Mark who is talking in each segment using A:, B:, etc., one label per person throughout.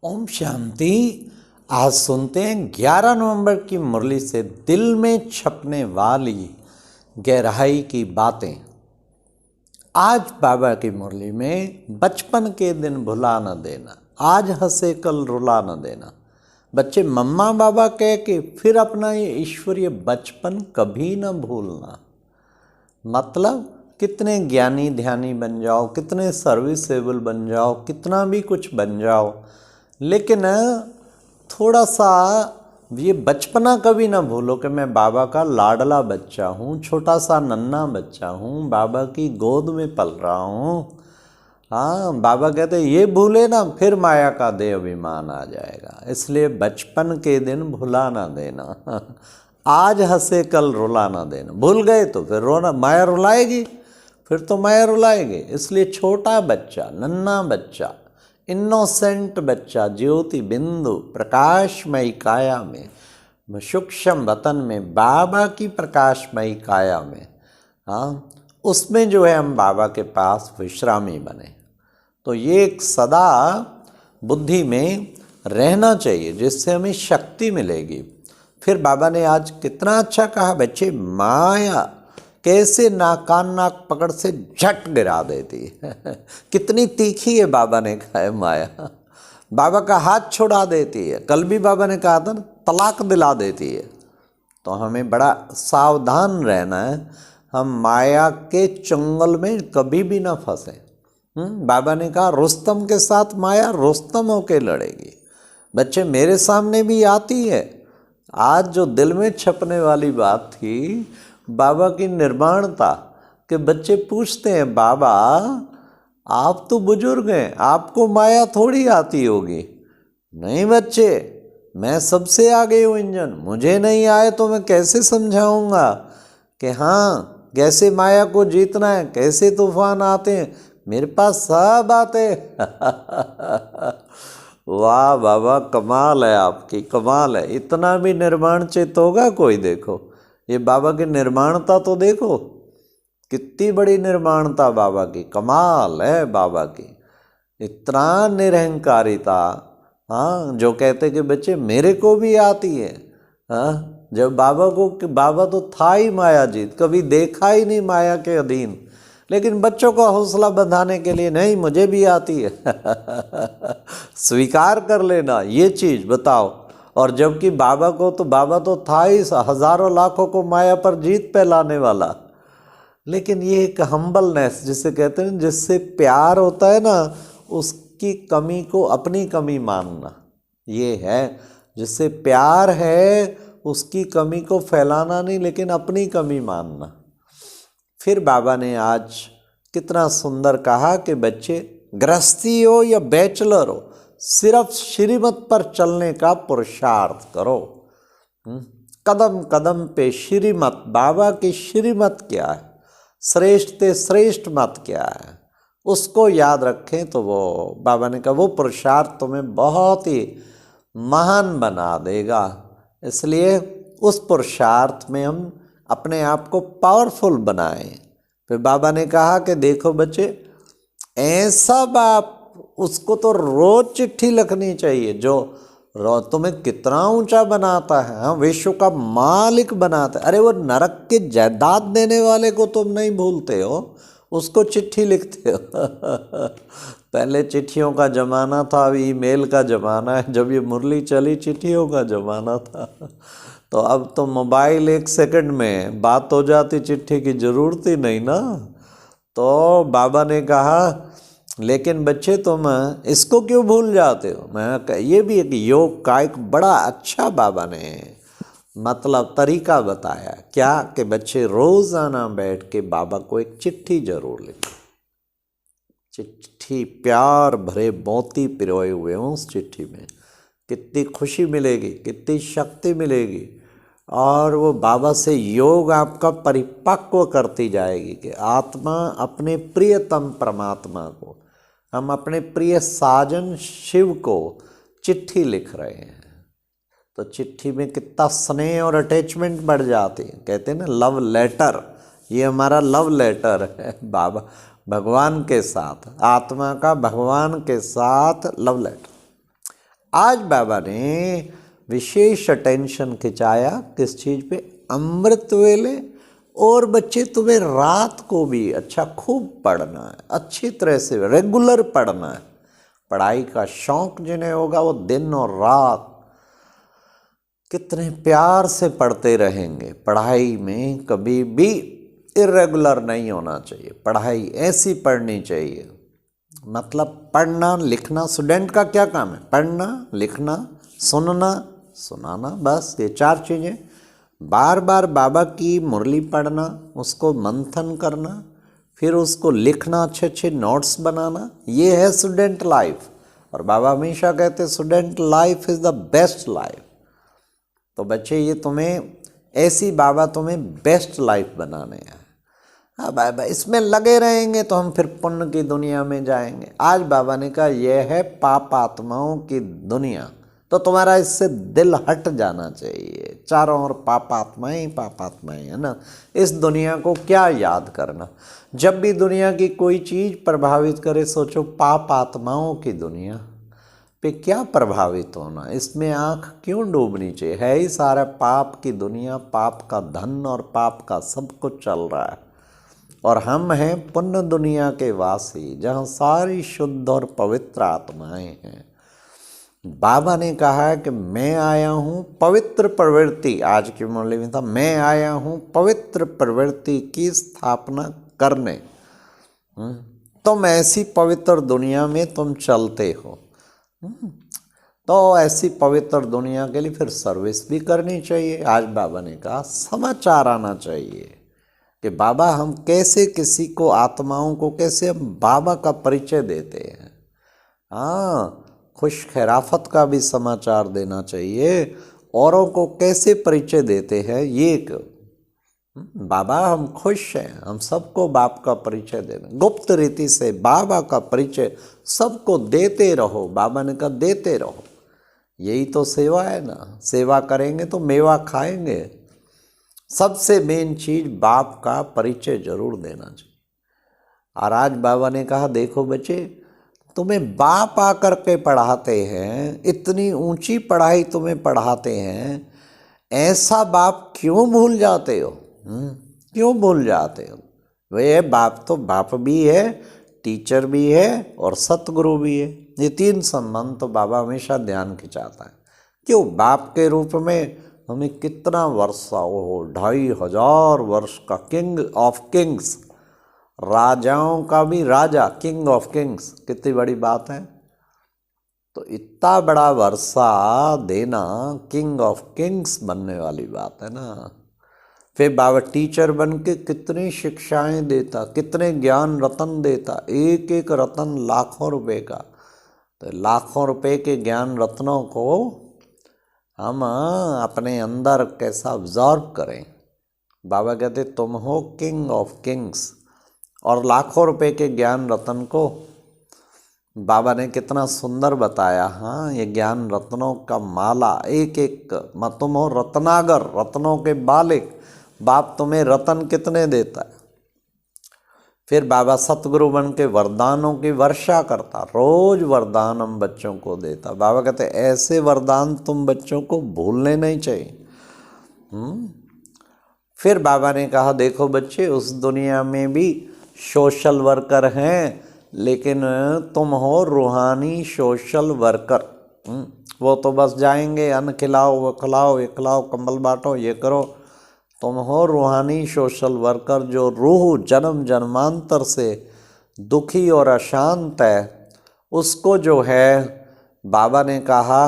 A: ओम शांति। आज सुनते हैं 11 नवंबर की मुरली से दिल में छपने वाली गहराई की बातें। आज बाबा की मुरली में बचपन के दिन भुला न देना, आज हंसे कल रुला न देना। बच्चे मम्मा बाबा कह के फिर अपना ये ईश्वरीय बचपन कभी न भूलना। मतलब कितने ज्ञानी ध्यानी बन जाओ, कितने सर्विसेबल बन जाओ, कितना भी कुछ बन जाओ, लेकिन थोड़ा सा ये बचपना कभी ना भूलो कि मैं बाबा का लाडला बच्चा हूँ, छोटा सा नन्हा बच्चा हूँ, बाबा की गोद में पल रहा हूँ। हाँ, बाबा कहते ये भूले ना फिर माया का देह अभिमान आ जाएगा। इसलिए बचपन के दिन भुला ना देना। आज हंसे कल रुला ना देना। भूल गए तो फिर रोना, माया रुलाएगी, फिर तो माया रुलाएगी। इसलिए छोटा बच्चा, नन्हा बच्चा, इनोसेंट बच्चा ज्योति बिंदु प्रकाशमयी काया में, सूक्ष्म वतन में, बाबा की प्रकाशमयी काया में, हाँ, उसमें जो है हम बाबा के पास विश्रामी बने। तो ये एक सदा बुद्धि में रहना चाहिए, जिससे हमें शक्ति मिलेगी। फिर बाबा ने आज कितना अच्छा कहा, बच्चे माया कैसे नाक पकड़ से झट गिरा देती है। कितनी तीखी है, बाबा ने कहा है माया। बाबा का हाथ छुड़ा देती है। कल भी बाबा ने कहा था ना, तलाक दिला देती है। तो हमें बड़ा सावधान रहना है, हम माया के चंगल में कभी भी ना फंसे। बाबा ने कहा रुस्तम के साथ माया रुस्तम होके लड़ेगी। बच्चे मेरे सामने भी आती है। आज जो दिल में छपने वाली बात थी, बाबा की निर्माणता के बच्चे पूछते हैं, बाबा आप तो बुजुर्ग हैं, आपको माया थोड़ी आती होगी। नहीं बच्चे, मैं सबसे आगे हूँ इंजन। मुझे नहीं आए तो मैं कैसे समझाऊंगा कि हाँ कैसे माया को जीतना है, कैसे तूफान आते हैं। मेरे पास सब आते। वाह बाबा, कमाल है आपकी, कमाल है। इतना भी निर्माण चित्त होगा कोई? देखो ये बाबा की निर्माणता तो देखो, कितनी बड़ी निर्माणता बाबा की, कमाल है बाबा की। इतना निरहंकारिता, हाँ, जो कहते कि बच्चे मेरे को भी आती है। हाँ, जब बाबा को, बाबा तो था ही माया जीत, कभी देखा ही नहीं माया के अधीन, लेकिन बच्चों को हौसला बंधाने के लिए नहीं मुझे भी आती है। स्वीकार कर लेना ये चीज़, बताओ। और जबकि बाबा को तो, बाबा तो था ही हजारों लाखों को माया पर जीत पे लाने वाला। लेकिन ये एक हम्बलनेस जिसे कहते हैं, जिससे प्यार होता है ना, उसकी कमी को अपनी कमी मानना, ये है जिससे प्यार है, उसकी कमी को फैलाना नहीं लेकिन अपनी कमी मानना। फिर बाबा ने आज कितना सुंदर कहा कि बच्चे गृहस्थी हो या बैचलर हो, सिर्फ श्रीमत पर चलने का पुरुषार्थ करो। कदम कदम पे श्रीमत, बाबा की श्रीमत क्या है, श्रेष्ठ ते श्रेष्ठ मत क्या है, उसको याद रखें तो वो, बाबा ने कहा वो पुरुषार्थ तुम्हें बहुत ही महान बना देगा। इसलिए उस पुरुषार्थ में हम अपने आप को पावरफुल बनाएं। फिर बाबा ने कहा कि देखो बच्चे, ऐसा बाप, उसको तो रोज चिट्ठी लिखनी चाहिए जो तुम्हें कितना ऊंचा बनाता है, हाँ, विश्व का मालिक बनाता है। अरे वो नरक के जायदाद देने वाले को तुम नहीं भूलते हो, उसको चिट्ठी लिखते हो। पहले चिट्ठियों का ज़माना था, अभी ईमेल का ज़माना है। जब ये मुरली चली चिट्ठियों का ज़माना था। तो अब तो मोबाइल 1 सेकंड में बात हो जाती, चिट्ठी की ज़रूरत ही नहीं ना। तो बाबा ने कहा लेकिन बच्चे तुम इसको क्यों भूल जाते हो। मैं ये भी एक योग का एक बड़ा अच्छा बाबा ने मतलब तरीका बताया, क्या कि बच्चे रोज़ाना बैठ के बाबा को एक चिट्ठी जरूर लिखें। चिट्ठी प्यार भरे मोती पिरोए हुए हों उस चिट्ठी में, कितनी खुशी मिलेगी, कितनी शक्ति मिलेगी। और वो बाबा से योग आपका परिपक्व करती जाएगी कि आत्मा अपने प्रियतम परमात्मा को, हम अपने प्रिय साजन शिव को चिट्ठी लिख रहे हैं। तो चिट्ठी में कितना स्नेह और अटैचमेंट बढ़ जाती है। कहते हैं ना लव लेटर, ये हमारा लव लेटर है बाबा भगवान के साथ, आत्मा का भगवान के साथ लव लेटर। आज बाबा ने विशेष अटेंशन खिंचाया किस चीज़ पे? अमृत वेले। और बच्चे तुम्हें रात को भी अच्छा खूब पढ़ना है, अच्छी तरह से रेगुलर पढ़ना है। पढ़ाई का शौक जिन्हें होगा वो दिन और रात कितने प्यार से पढ़ते रहेंगे। पढ़ाई में कभी भी इरेगुलर नहीं होना चाहिए, पढ़ाई ऐसी पढ़नी चाहिए। मतलब पढ़ना लिखना, स्टूडेंट का क्या काम है? पढ़ना, लिखना, सुनना, सुनाना, बस ये 4 चीज़ें। बार बार बाबा की मुरली पढ़ना, उसको मंथन करना, फिर उसको लिखना, अच्छे अच्छे नोट्स बनाना, ये है स्टूडेंट लाइफ। और बाबा हमेशा कहते हैं student life is the best life. तो बच्चे ये तुम्हें ऐसी बाबा तुम्हें बेस्ट लाइफ बनाने हैं। हाँ बाबा इसमें लगे रहेंगे तो हम फिर पुण्य की दुनिया में जाएंगे। आज बाबा ने कहा यह है पाप आत्माओं की दुनिया, तो तुम्हारा इससे दिल हट जाना चाहिए। चारों ओर पाप आत्माएं है ना। इस दुनिया को क्या याद करना? जब भी दुनिया की कोई चीज़ प्रभावित करे सोचो पाप आत्माओं की दुनिया पे क्या प्रभावित होना, इसमें आँख क्यों डूबनी चाहिए? है ही सारा पाप की दुनिया, पाप का धन और पाप का सब कुछ चल रहा है। और हम हैं पुण्य दुनिया के वासी, जहाँ सारी शुद्ध और पवित्र आत्माएं हैं। बाबा ने कहा है कि मैं आया हूँ पवित्र प्रवृत्ति, आज की मुरली में था, मैं आया हूँ पवित्र प्रवृत्ति की स्थापना करने। तुम ऐसी पवित्र दुनिया में तुम चलते हो, तो ऐसी पवित्र दुनिया के लिए फिर सर्विस भी करनी चाहिए। आज बाबा ने कहा समाचार आना चाहिए कि बाबा हम कैसे किसी को, आत्माओं को कैसे हम बाबा का परिचय देते हैं। हाँ, खुश खैराफत का भी समाचार देना चाहिए। औरों को कैसे परिचय देते हैं ये बाबा हम खुश हैं, हम सबको बाप का परिचय देना, गुप्त रीति से बाबा का परिचय सबको देते रहो। बाबा ने कहा देते रहो, यही तो सेवा है ना। सेवा करेंगे तो मेवा खाएंगे। सबसे मेन चीज बाप का परिचय जरूर देना चाहिए। और आज बाबा ने कहा देखो बच्चे तुम्हें बाप आकर के पढ़ाते हैं, इतनी ऊंची पढ़ाई तुम्हें पढ़ाते हैं, ऐसा बाप क्यों भूल जाते हो? क्यों भूल जाते हो? वे बाप तो बाप भी है, टीचर भी है और सतगुरु भी है। ये 3 संबंध तो बाबा हमेशा ध्यान खिंचाता है। क्यों? बाप के रूप में हमें कितना वर्षा हो, 2500 वर्ष का किंग ऑफ किंग्स, राजाओं का भी राजा, किंग ऑफ किंग्स, कितनी बड़ी बात है। तो इतना बड़ा वर्षा देना, किंग ऑफ किंग्स बनने वाली बात है ना। फिर बाबा टीचर बन के कितनी शिक्षाएं देता, कितने ज्ञान रत्न देता, एक एक रत्न लाखों रुपए का। तो लाखों रुपए के ज्ञान रत्नों को हम अपने अंदर कैसा ऑब्जर्व करें। बाबा कहते तुम हो किंग ऑफ किंग्स। और लाखों रुपए के ज्ञान रत्न को बाबा ने कितना सुंदर बताया। हाँ, ये ज्ञान रत्नों का माला, एक एक तुम हो रत्नागर, रत्नों के बालिक। बाप तुम्हें रत्न कितने देता है। फिर बाबा सतगुरु बन के वरदानों की वर्षा करता, रोज वरदान हम बच्चों को देता। बाबा कहते ऐसे वरदान तुम बच्चों को भूलने नहीं चाहिए। फिर बाबा ने कहा देखो बच्चे उस दुनिया में भी सोशल वर्कर हैं, लेकिन तुम हो रूहानी सोशल वर्कर। वो तो बस जाएंगे अन्न खिलाओ, वो खिलाओ, ये खिलाओ, कंबल बांटो, ये करो। तुम हो रूहानी सोशल वर्कर जो रूह जन्म जन्मांतर से दुखी और अशांत है, उसको जो है बाबा ने कहा,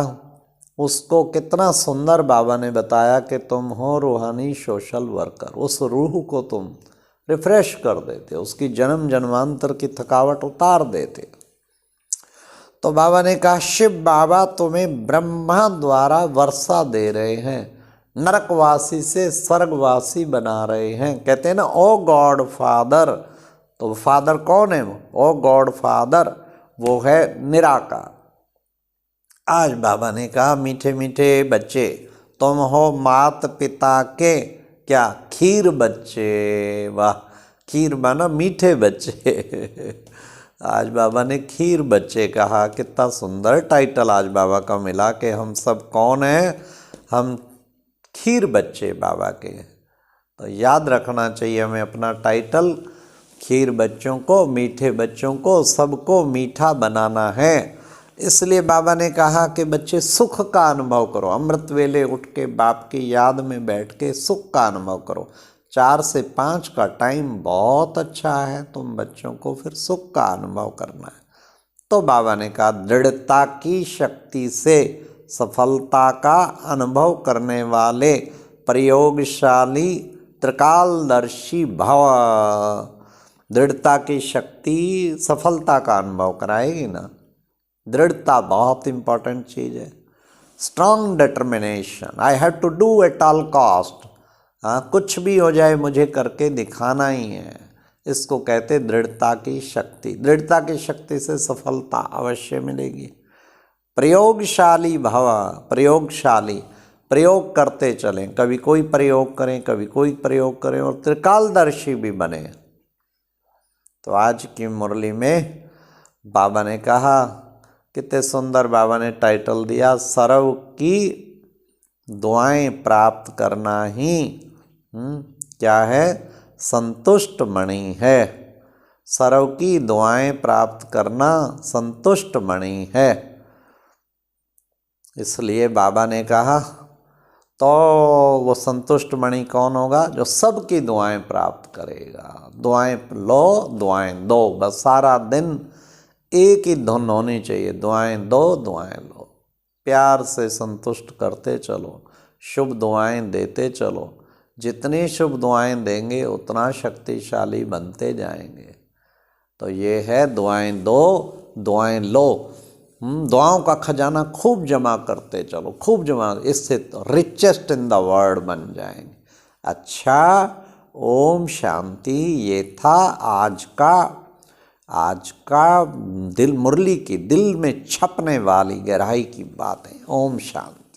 A: उसको कितना सुंदर बाबा ने बताया कि तुम हो रूहानी सोशल वर्कर। उस रूह को तुम रिफ्रेश कर देते, उसकी जन्म जन्मांतर की थकावट उतार देते। तो बाबा ने कहा शिव बाबा तुम्हें ब्रह्मा द्वारा वर्षा दे रहे हैं, नरकवासी से स्वर्गवासी बना रहे हैं। कहते हैं ना ओ गॉड फादर, तो फादर कौन है? ओ गॉड फादर वो है निराकार। आज बाबा ने कहा मीठे मीठे बच्चे तुम हो माता पिता के क्या खीर बच्चे। वाह, खीर माना मीठे बच्चे। आज बाबा ने खीर बच्चे कहा। कितना सुंदर टाइटल आज बाबा का मिला कि हम सब कौन हैं, हम खीर बच्चे बाबा के। तो याद रखना चाहिए हमें अपना टाइटल, खीर बच्चों को, मीठे बच्चों को, सबको मीठा बनाना है। इसलिए बाबा ने कहा कि बच्चे सुख का अनुभव करो, अमृत वेले उठ के बाप की याद में बैठ के सुख का अनुभव करो। 4 से 5 का टाइम बहुत अच्छा है, तुम बच्चों को फिर सुख का अनुभव करना है। तो बाबा ने कहा दृढ़ता की शक्ति से सफलता का अनुभव करने वाले प्रयोगशाली त्रिकालदर्शी भव। दृढ़ता की शक्ति सफलता का अनुभव कराएगी ना। दृढ़ता बहुत इंपॉर्टेंट चीज़ है। Strong determination, I have to do at all cost. हाँ, कुछ भी हो जाए मुझे करके दिखाना ही है। इसको कहते दृढ़ता की शक्ति। दृढ़ता की शक्ति से सफलता अवश्य मिलेगी। प्रयोगशाली भव, प्रयोगशाली, प्रयोग करते चलें, कभी कोई प्रयोग करें, कभी कोई प्रयोग करें, और त्रिकालदर्शी भी बने। तो आज की मुरली में बाबा ने कहा, कितने सुंदर बाबा ने टाइटल दिया, सर्व की दुआएं प्राप्त करना ही क्या है, संतुष्ट मणि है। सर्व की दुआएं प्राप्त करना संतुष्ट मणि है। इसलिए बाबा ने कहा तो वो संतुष्ट मणि कौन होगा, जो सबकी दुआएं प्राप्त करेगा। दुआएं लो, दुआएं दो, बस सारा दिन एक ही धुन होनी चाहिए, दुआएं दो, दुआएं लो। प्यार से संतुष्ट करते चलो, शुभ दुआएं देते चलो। जितनी शुभ दुआएं देंगे उतना शक्तिशाली बनते जाएंगे। तो ये है दुआएं दो, दुआएं लो। दुआओं का खजाना खूब जमा करते चलो, खूब जमा, इससे तो रिचेस्ट इन द वर्ल्ड बन जाएंगे। अच्छा, ओम शांति। ये था आज का दिल मुरली की, दिल में छपने वाली गहराई की बातें। ओम शांति।